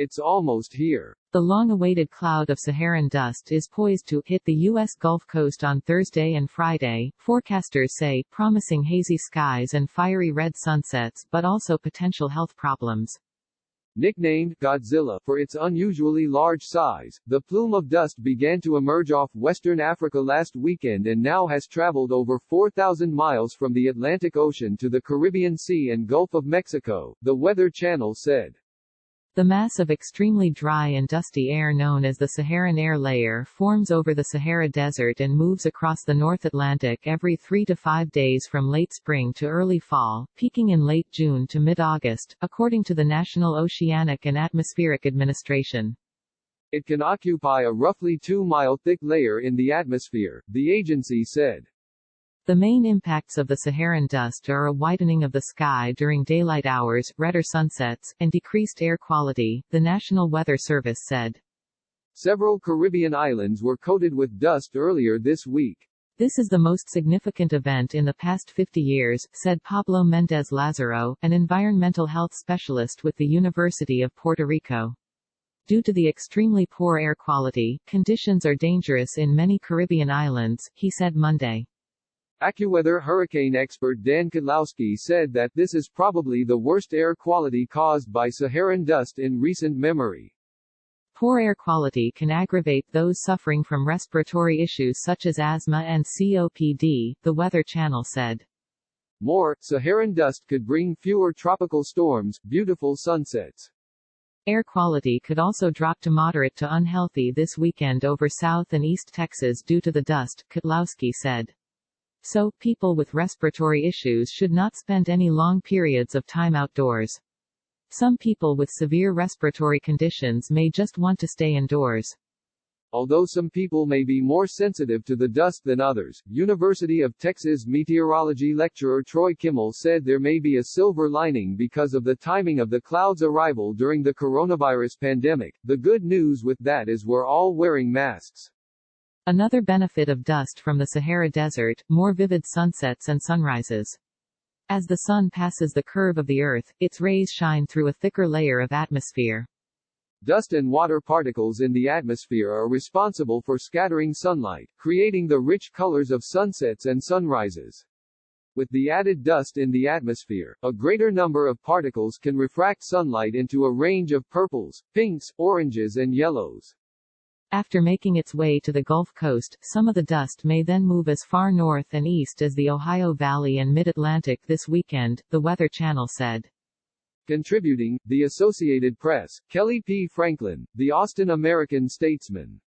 It's almost here. The long-awaited cloud of Saharan dust is poised to hit the U.S. Gulf Coast on Thursday and Friday, forecasters say, promising hazy skies and fiery red sunsets, but also potential health problems. Nicknamed Godzilla for its unusually large size, the plume of dust began to emerge off Western Africa last weekend and now has traveled over 4,000 miles from the Atlantic Ocean to the Caribbean Sea and Gulf of Mexico, the Weather Channel said. The mass of extremely dry and dusty air known as the Saharan air layer forms over the Sahara Desert and moves across the North Atlantic every 3 to 5 days from late spring to early fall, peaking in late June to mid-August, according to the National Oceanic and Atmospheric Administration. It can occupy a roughly 2-mile thick layer in the atmosphere, the agency said. The main impacts of the Saharan dust are a widening of the sky during daylight hours, redder sunsets, and decreased air quality, the National Weather Service said. Several Caribbean islands were coated with dust earlier this week. This is the most significant event in the past 50 years, said Pablo Mendez Lazaro, an environmental health specialist with the University of Puerto Rico. Due to the extremely poor air quality, conditions are dangerous in many Caribbean islands, he said Monday. AccuWeather hurricane expert Dan Kudlowski said that this is probably the worst air quality caused by Saharan dust in recent memory. Poor air quality can aggravate those suffering from respiratory issues such as asthma and COPD, the Weather Channel said. More, Saharan dust could bring fewer tropical storms, beautiful sunsets. Air quality could also drop to moderate to unhealthy this weekend over South and East Texas due to the dust, Kudlowski said. So, people with respiratory issues should not spend any long periods of time outdoors. Some people with severe respiratory conditions may just want to stay indoors. Although some people may be more sensitive to the dust than others, University of Texas meteorology lecturer Troy Kimmel said there may be a silver lining because of the timing of the cloud's arrival during the coronavirus pandemic. The good news with that is we're all wearing masks. Another benefit of dust from the Sahara Desert, more vivid sunsets and sunrises. As the sun passes the curve of the Earth, its rays shine through a thicker layer of atmosphere. Dust and water particles in the atmosphere are responsible for scattering sunlight, creating the rich colors of sunsets and sunrises. With the added dust in the atmosphere, a greater number of particles can refract sunlight into a range of purples, pinks, oranges and yellows. After making its way to the Gulf Coast, some of the dust may then move as far north and east as the Ohio Valley and Mid-Atlantic this weekend, the Weather Channel said. Contributing, The Associated Press, Kelly P. Franklin, The Austin American Statesman.